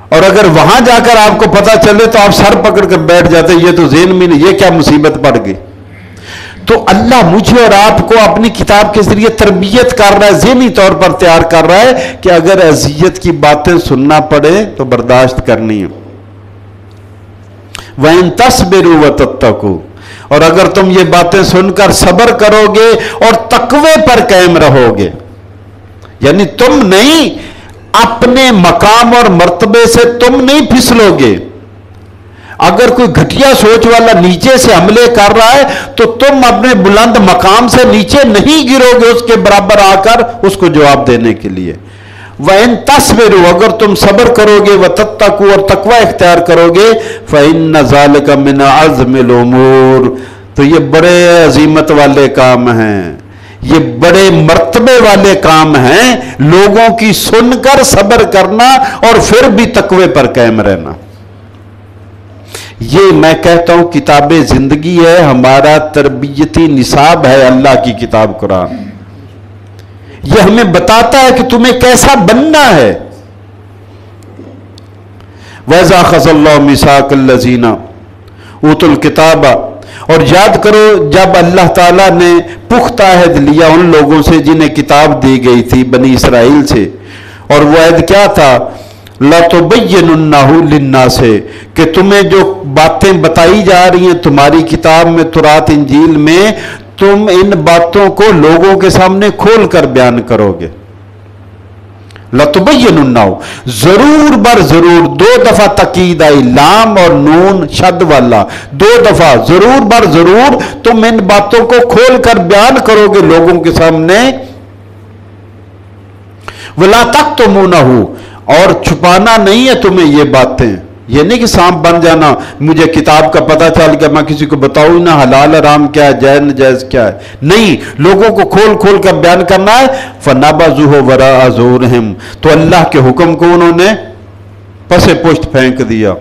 اور اگر وہاں جا کر آپ کو پتا چلے تو آپ سر پکڑ کر بیٹھ جاتے، یہ تو ذہن میں نہیں، یہ کیا مصیبت پڑ گئی۔ تو اللہ مجھے اور آپ کو اپنی کتاب کے ذریعے تربیت کر رہا ہے، ذہنی طور پر تیار کر رہا ہے کہ اگر اذیت کی باتیں سننا پڑے تو برداشت کرنی ہے۔ وَإِن تَصْبِرُوا وَتَتَّقُوا، اور اگر تم یہ باتیں سن کر صبر کرو گے اور تقوی پر قائم رہو گے، یعنی تم نہیں اپنے مقام اور مرتبے سے تم نہیں پھسلو گے۔ اگر کوئی گھٹیا سوچ والا نیچے سے حملے کر رہا ہے تو تم اپنے بلند مقام سے نیچے نہیں گرو گے اس کے برابر آ کر اس کو جواب دینے کے لیے۔ وَإِن تَصْبِرُوا، اگر تم صبر کرو گے، وَتَتَّقُوا، اور تقوی اختیار کرو گے، فَإِنَّ ذَلِكَ مِنْ عَزْمِ الْأُمُورِ، تو یہ بڑے عظیمت والے کام ہیں، یہ بڑے مرتبے والے کام ہیں، لوگوں کی سن کر صبر کرنا اور پھر بھی تقوی پر قائم رہنا۔ یہ میں کہتا ہوں کتاب زندگی ہے، ہمارا تربیتی نصاب ہے اللہ کی کتاب قرآن۔ یہ ہمیں بتاتا ہے کہ تمہیں کیسا بننا ہے۔ وَإِذَا أَخَذَ اللَّهُ مِيثَاقَ الَّذِينَ أُوتُوا الْكِتَابَ، اور یاد کرو جب اللہ تعالیٰ نے پختہ عہد لیا ان لوگوں سے جنہیں کتاب دی گئی تھی، بنی اسرائیل سے، اور وہ عہد کیا تھا؟ لَتُبَيِّنُنَّهُ لِلنَّاسِ، کہ تمہیں جو باتیں بتائی جا رہی ہیں تمہاری کتاب میں، تورات انجیل میں، تم ان باتوں کو لوگوں کے سامنے کھول کر بیان کرو گے۔ لَتُبَيِّنُنَّهُ، ضرور بر ضرور، 2 دفعہ تاکید آئی، لام اور نون شد والا، 2 دفعہ، ضرور بر ضرور تم ان باتوں کو کھول کر بیان کرو گے لوگوں کے سامنے۔ وَلَا تَكْتُمُونَهُ، اور چھپانا نہیں ہے تمہیں یہ باتیں، یہ نہیں کہ سانپ بن جانا، مجھے کتاب کا پتہ چل گیا میں کسی کو بتاؤں نہ حلال حرام کیا ہے، جائز ناجائز کیا ہے، نہیں، لوگوں کو کھول کھول کر بیان کرنا ہے۔ فَنَبَذُوهُ وَرَاءَ ظُهُورِهِمْ، تو اللہ کے حکم کو انہوں نے پس پشت پھینک دیا،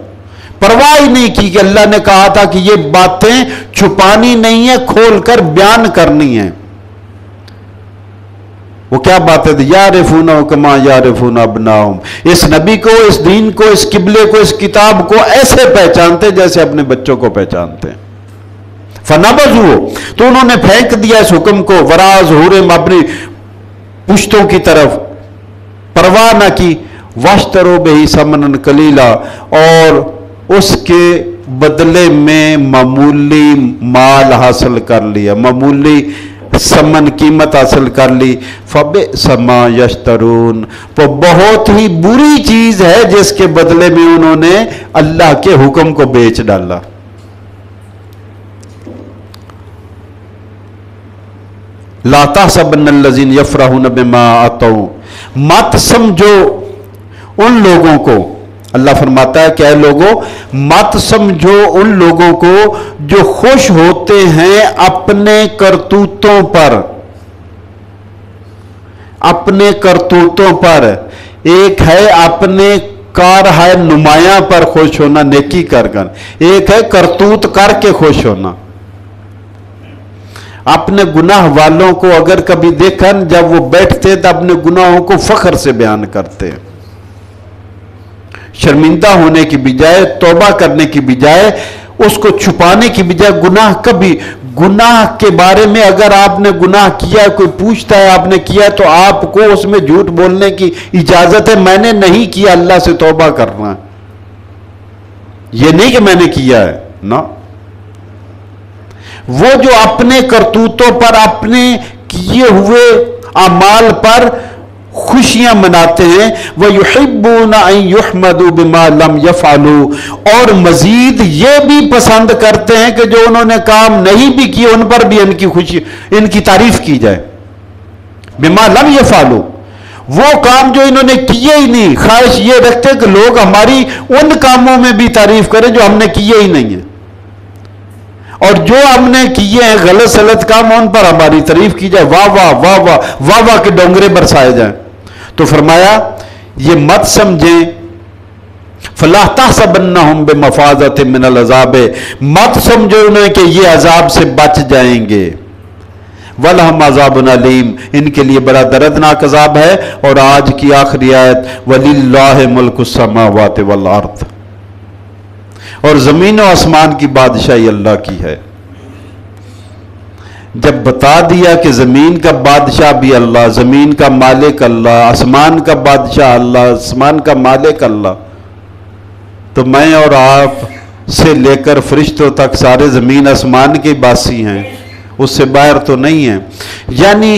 پرواہ ہی نہیں کی کہ اللہ نے کہا تھا کہ یہ باتیں چھپانی نہیں ہے، کھول کر بیان کرنی ہیں۔ وہ کیا باتیں تھی؟ یعرفونہ کما یعرفون ابناہم، اس نبی کو، اس دین کو، اس قبلے کو، اس کتاب کو ایسے پہچانتے جیسے اپنے بچوں کو پہچانتے ہیں۔ فنبذوہ، تو انہوں نے پھینک دیا اس حکم کو، وراء ظہورہم، اپنی پشتوں کی طرف، پرواہ نہ کی۔ واشتروا بہ ثمنا قلیلا، اور اس کے بدلے میں معمولی مال حاصل کر لیا، معمولی ثمن قیمت حاصل کر لی۔ فبئس ما یشترون، وہ بہت ہی بری چیز ہے جس کے بدلے میں انہوں نے اللہ کے حکم کو بیچ ڈالا۔ لا تحسبن الذین یفرحون بما آتوا، مت سمجھو ان لوگوں کو، اللہ فرماتا ہے کہ اے لوگوں مت سمجھو ان لوگوں کو جو خوش ہوتے ہیں اپنے کرتوتوں پر، اپنے کرتوتوں پر۔ ایک ہے اپنے کار ہے نمایاں پر خوش ہونا نیکی کر کر، ایک ہے کرتوت کر کے خوش ہونا۔ اپنے گناہ والوں کو اگر کبھی دیکھا جب وہ بیٹھتے تو اپنے گناہوں کو فخر سے بیان کرتے، شرمندہ ہونے کی بجائے، توبہ کرنے کی بجائے، اس کو چھپانے کی بجائے، گناہ کے بارے میں اگر آپ نے گناہ کیا، کوئی پوچھتا ہے آپ نے کیا تو آپ کو اس میں جھوٹ بولنے کی اجازت ہے، میں نے نہیں کیا، اللہ سے توبہ کرنا، یہ نہیں کہ میں نے کیا ہے نا۔ وہ جو اپنے کرتوتوں پر، اپنے کیے ہوئے اعمال پر خوشیاں مناتے ہیں، وَيُحِبُّونَ أَن يُحْمَدُوا بِمَا لَمْ يَفْعَلُوا، اور مزید یہ بھی پسند کرتے ہیں کہ جو انہوں نے کام نہیں بھی کیے ان پر بھی ان کی خوشی، ان کی تعریف کی جائے۔ بِمَا لَمْ يَفْعَلُوا، وہ کام جو انہوں نے کیے ہی نہیں، خواہش یہ رکھتے کہ لوگ ہماری ان کاموں میں بھی تعریف کریں جو ہم نے کیے ہی نہیں ہیں، اور جو ہم نے کیے ہیں غلط سلط کام ان پر ہماری تعریف کی جائے، واہ واہ واہ واہ واہ واہ کے ڈونگرے برسائے جائیں۔ تو فرمایا یہ مت سمجھیں، فَلَا تَحْسَبَنَّهُمْ بِمَفَازَةٍ مِّنَ الْعَذَابِ، مت سمجھو انہیں کہ یہ عذاب سے بچ جائیں گے، وَلَهُمْ عَذَابٌ أَلِيمٌ، ان کے لیے بڑا دردناک عذاب ہے۔ اور آج کی آخری آیت، وَلِلَّهِ مُلْكُ السَّمَاوَاتِ وَالْأَرْضِ، اور زمین و آسمان کی بادشاہی اللہ کی ہے۔ جب بتا دیا کہ زمین کا بادشاہ بھی اللہ، زمین کا مالک اللہ، آسمان کا بادشاہ اللہ، آسمان کا مالک اللہ، تو میں اور آپ سے لے کر فرشتوں تک سارے زمین آسمان کے باسی ہیں، اس سے باہر تو نہیں ہیں۔ یعنی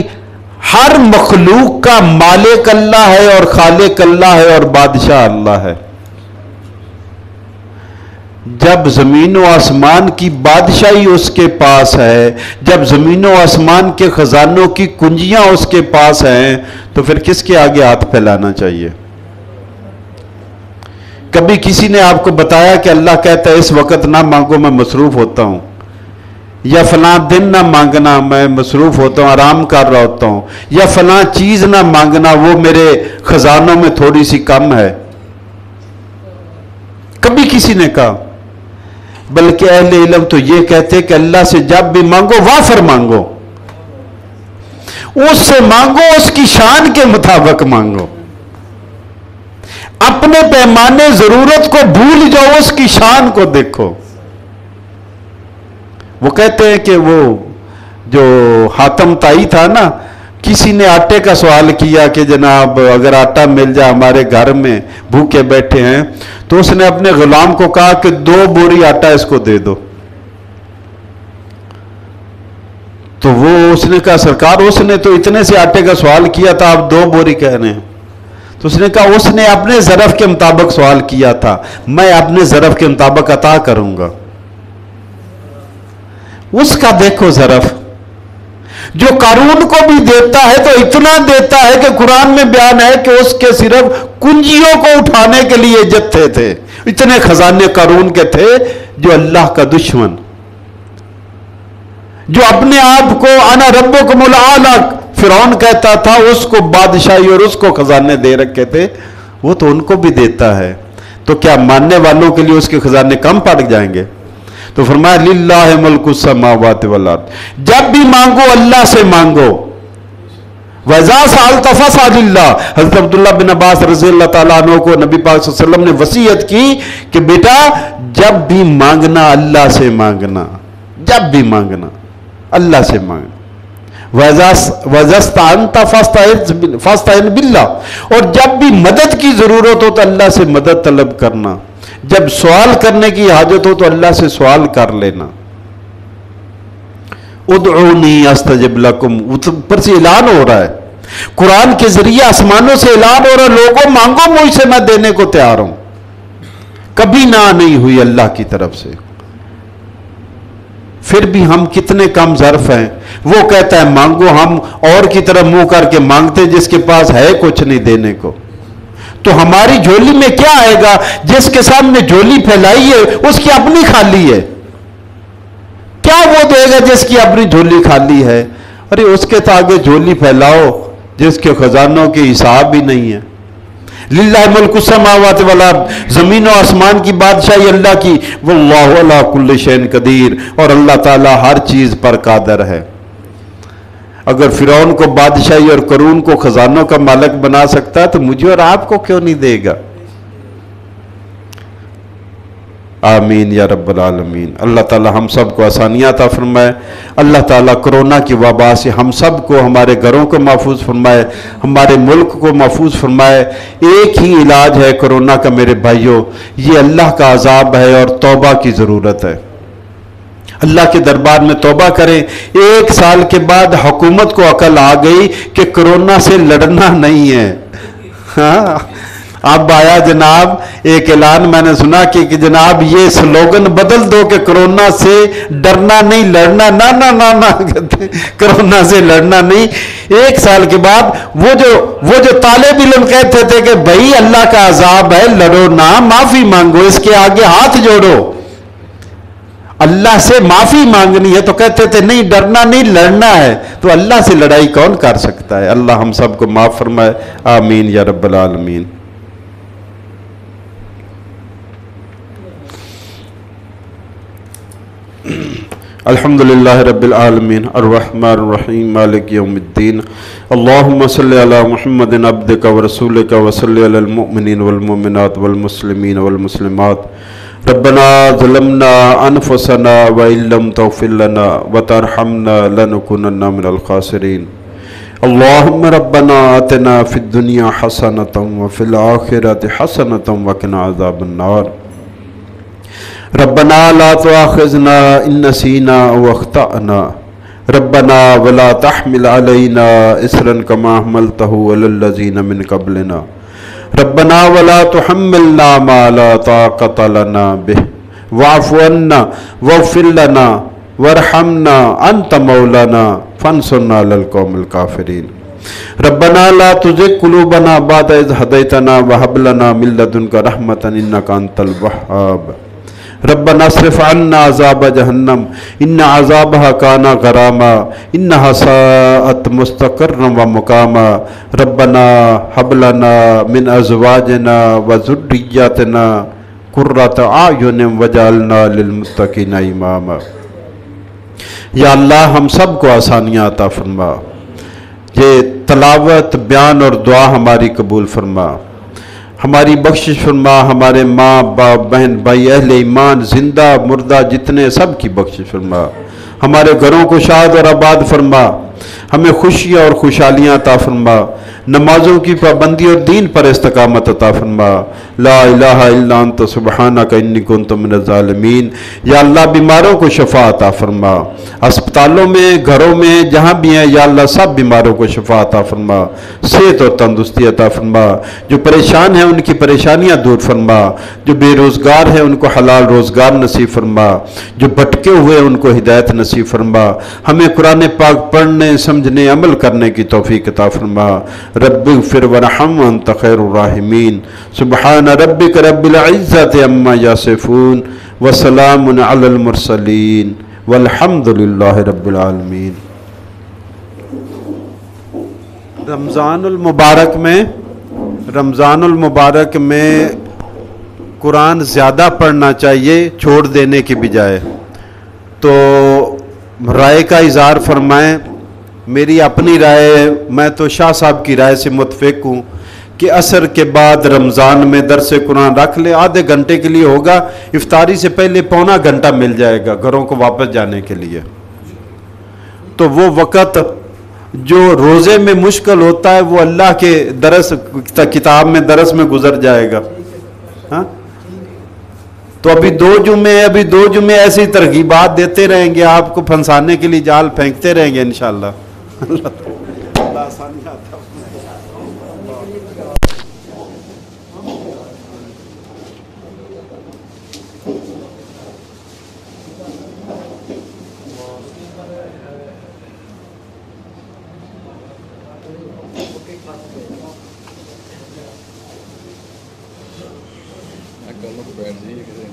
ہر مخلوق کا مالک اللہ ہے اور خالق اللہ ہے اور بادشاہ اللہ ہے۔ جب زمین و آسمان کی بادشاہی اس کے پاس ہے، جب زمین و آسمان کے خزانوں کی کنجیاں اس کے پاس ہیں، تو پھر کس کے آگے ہاتھ پھیلانا چاہیے؟ کبھی کسی نے آپ کو بتایا کہ اللہ کہتا ہے اس وقت نہ مانگو میں مصروف ہوتا ہوں، یا فلاں دن نہ مانگنا میں مصروف ہوتا ہوں، آرام کر رہا ہوتا ہوں، یا فلاں چیز نہ مانگنا وہ میرے خزانوں میں تھوڑی سی کم ہے؟ کبھی کسی نے کہا؟ بلکہ اہل علم تو یہ کہتے کہ اللہ سے جب بھی مانگو وافر مانگو، اس سے مانگو، اس کی شان کے مطابق مانگو، اپنے پیمانے ضرورت کو بھول جاؤ، اس کی شان کو دیکھو۔ وہ کہتے ہیں کہ وہ جو حاتم طائی تھا نا، کسی نے آٹے کا سوال کیا کہ جناب اگر آٹا مل جائے، ہمارے گھر میں بھوکے بیٹھے ہیں، تو اس نے اپنے غلام کو کہا کہ 2 بوری آٹا اس کو دے دو۔ تو وہ اس نے کہا سرکار اس نے تو اتنے سے آٹے کا سوال کیا تھا، آپ 2 بوری کہہ رہے ہیں۔ تو اس نے کہا اس نے اپنے ظرف کے مطابق سوال کیا تھا، میں اپنے ظرف کے مطابق عطا کروں گا۔ اس کا دیکھو ظرف، جو قارون کو بھی دیتا ہے تو اتنا دیتا ہے کہ قرآن میں بیان ہے کہ اس کے صرف کنجیوں کو اٹھانے کے لیے جتھے تھے، اتنے خزانے قارون کے تھے۔ جو اللہ کا دشمن، جو اپنے آپ کو انا ربکم الاعلی فرعون کہتا تھا، اس کو بادشاہی اور اس کو خزانے دے رکھے تھے، وہ تو ان کو بھی دیتا ہے، تو کیا ماننے والوں کے لیے اس کے خزانے کم پڑ جائیں گے؟ تو فرمایا للہ ملک السماوات والارض، جب بھی مانگو اللہ سے مانگو۔ وَإِذَا سَأَلْتَ فَاسْأَلِ اللَّهَ، حضرت عبداللہ بن عباس رضی اللہ تعالیٰ عنہ کو نبی پاک صلی اللہ علیہ وسلم نے وصیت کی کہ بیٹا جب بھی مانگنا اللہ سے مانگنا، جب بھی مانگنا اللہ سے مانگنا۔ وَإِذَا اسْتَعَنْتَ فَاسْتَعِنْ بِاللَّهِ، اور جب بھی مدد کی ضرورت ہو تو اللہ سے مدد طلب کرنا، جب سوال کرنے کی حاجت ہو تو اللہ سے سوال کر لینا۔ ادعونی استجب لکم، اوپر سے اعلان ہو رہا ہے، قرآن کے ذریعے آسمانوں سے اعلان ہو رہا ہے، لوگوں مانگو مجھ سے، میں دینے کو تیار ہوں۔ کبھی نہ نہیں ہوئی اللہ کی طرف سے۔ پھر بھی ہم کتنے کم ظرف ہیں. وہ کہتا ہے مانگو، ہم اور کی طرف منہ کر کے مانگتے جس کے پاس ہے کچھ نہیں دینے کو. تو ہماری جھولی میں کیا آئے گا؟ جس کے سامنے جھولی پھیلائی ہے اس کی اپنی خالی ہے. کیا وہ دے گا جس کی اپنی جھولی خالی ہے؟ ارے اس کے تو آگے جھولی پھیلاؤ جس کے خزانوں کے حساب بھی نہیں ہے. للہ ملک السماوات والارض، زمین و آسمان کی بادشاہی اللہ کی. واللہ علی کل شیء قدیر، اور اللہ تعالی ہر چیز پر قادر ہے. اگر فرعون کو بادشاہی اور قارون کو خزانوں کا مالک بنا سکتا ہے تو مجھے اور آپ کو کیوں نہیں دے گا؟ آمین یا رب العالمین. اللہ تعالی ہم سب کو آسانیاں عطا فرمائے. اللہ تعالی کرونا کی وبا سے ہم سب کو، ہمارے گھروں کو محفوظ فرمائے، ہمارے ملک کو محفوظ فرمائے. ایک ہی علاج ہے کرونا کا میرے بھائیوں، یہ اللہ کا عذاب ہے اور توبہ کی ضرورت ہے. اللہ کے دربار میں توبہ کریں. 1 سال کے بعد حکومت کو عقل آ گئی کہ کرونا سے لڑنا نہیں ہے. ہاں اب آیا جناب ایک اعلان میں نے سنا کہ جناب یہ سلوگن بدل دو کہ کرونا سے ڈرنا نہیں لڑنا. نہ کرونا سے لڑنا نہیں. 1 سال کے بعد وہ جو طالب علم کہتے تھے کہ بھائی اللہ کا عذاب ہے، لڑو نہ، معافی مانگو، اس کے آگے ہاتھ جوڑو، اللہ سے معافی مانگنی ہے، تو کہتے تھے نہیں ڈرنا نہیں لڑنا ہے. تو اللہ سے لڑائی کون کر سکتا ہے؟ اللہ ہم سب کو معاف فرمائے. آمین یا رب العالمین. الحمدللہ رب العالمین الرحمن الرحیم مالک یوم الدین. اللہم صلی علی محمد عبدک ورسولک وصلی علی المؤمنین والمؤمنات والمسلمین والمسلمات. ربنا ظلمنا انفسنا وإن لم تغفر لنا وترحمنا لنكونن من الخاسرین. اللہم ربنا آتنا فی الدنیا حسنۃ وفی الآخرۃ حسنۃ وقنا عذاب النار. ربنا لا تؤاخذنا ان نسینا او اخطأنا. ربنا ولا تحمل علینا اصرا کما حملته علی الذین من قبلنا. ربنا ولا تحملنا ما لا طاقة لنا به واعف عنا واغفر لنا وارحمنا انت مولانا فانصرنا على القوم الكافرین. ربنا لا تزغ قلوبنا بعد إذ هديتنا وهب لنا من لدنك رحمة إنك أنت الوهاب. ربنا اصرف عنا عذاب جہنم ان عذابها كان غراما انها ساءت مستقرا ومقاما. ربنا هب لنا من ازواجنا وذرياتنا قرة اعین واجعلنا للمتقین اماما. یا اللہ ہم سب کو آسانیاں عطا فرما. یہ تلاوت، بیان اور دعا ہماری قبول فرما، ہماری بخشش فرما. ہمارے ماں باپ بہن بھائی اہل ایمان زندہ مردہ جتنے سب کی بخشش فرما. ہمارے گھروں کو شاد اور آباد فرما. ہمیں خوشیاں اور خوشحالیاں عطا فرما. نمازوں کی پابندی اور دین پر استقامت عطا فرما. لا الہ الا انت سبحانک انی کنت من الظالمین. یا اللہ بیماروں کو شفا عطا فرما. اسپتالوں میں، گھروں میں، جہاں بھی ہیں یا اللہ سب بیماروں کو شفا عطا فرما، صحت اور تندرستی عطا فرما. جو پریشان ہیں ان کی پریشانیاں دور فرما. جو بے روزگار ہیں ان کو حلال روزگار نصیب فرما. جو بھٹکے ہوئے ان کو ہدایت نصیب فرما. ہمیں قرآن پاک پڑھنے، سمجھنے، عمل کرنے کی توفیق عطا فرما. رب اغفر ورحم وانت خیر الراحمین. سبحان ربک رب العزت عما یصفون وسلام علی المرسلین والحمد للہ رب العالمین. رمضان المبارک میں قرآن زیادہ پڑھنا چاہیے چھوڑ دینے کی بجائے. تو رائے کا اظہار فرمائیں. میری اپنی رائے ہے، میں تو شاہ صاحب کی رائے سے متفق ہوں کہ عصر کے بعد رمضان میں درس قرآن رکھ لے. آدھے گھنٹے کے لیے ہوگا، افطاری سے پہلے پونا گھنٹہ مل جائے گا گھروں کو واپس جانے کے لیے. تو وہ وقت جو روزے میں مشکل ہوتا ہے وہ اللہ کے درس کتاب میں درس میں گزر جائے گا. ہاں تو ابھی 2 جمعے ایسی ترغیبات دیتے رہیں گے، آپ کو پھنسانے کے لیے جال پھینکتے رہیں گے انشاءاللہ. اللہ آسانی عطا ਕੱਲ ਨੂੰ ਬੈਠ ਜਾਈਏ ਕਿਤੇ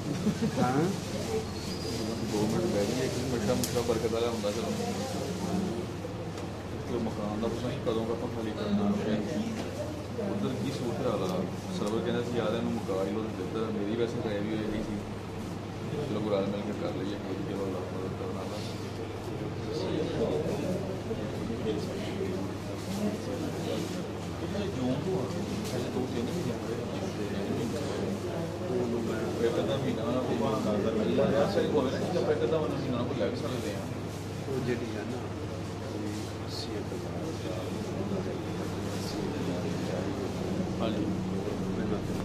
ਹਾਂ 2 ਮਿੰਟ ਬੈਠ ਜਾਈਏ ਕਿ ਮਿੱਠਾ ਮੁੱਠਾ ਬਰਕਤ ਵਾਲਾ ਹੁੰਦਾ ਚਲੋ ਤੇ ਮਕਾਨ ਦਾ ਪਤਾ ਨਹੀਂ ਕਦੋਂ ਆਪਾਂ ਖਾਲੀ ਕਰਨਾ ਉਧਰ ਕੀ ਸੋਚ ਰਿਹਾ ਲਾ ਸਰਵਰ ਕਹਿੰਦਾ ਸੀ ਯਾਰ ਇਹਨੂੰ ਮੁਕਾ ਹੀ ਲੋ ਜਿੱਧਰ ਮੇਰੀ ਵੈਸੇ ਰਾਏ ਵੀ ਹੋਈ ਸੀ ਚਲੋ ਗੁਰਾਲ ਮਿਲ ਕੇ ਕਰ ਲਈਏ ਕੋਈ ਕਿ ਵਾਲਾ ਮਦਦ ਕਰਨ ਵਾਲਾ ਜੂਨ ਤੋਂ ਅਜੇ 2-3 ਮਹੀਨੇ ਹੋਏ ਇੱਕ ਦਾ ਮਹੀਨਾ ਨਾ ਕੋਈ ਯਾਰ ਸਹੀ ਹੋਵੇ ਨਾ ਕਿ ਆਪਾਂ ਇੱਕ ਦਾ ਮਹੀਨਾ ਕੋਈ ਲੱਗ ਸਕਦੇ ਹਾਂ ਉਹ ਜਿਹੜੀ ਹੈ ਨਾ ਹਾਂਜੀ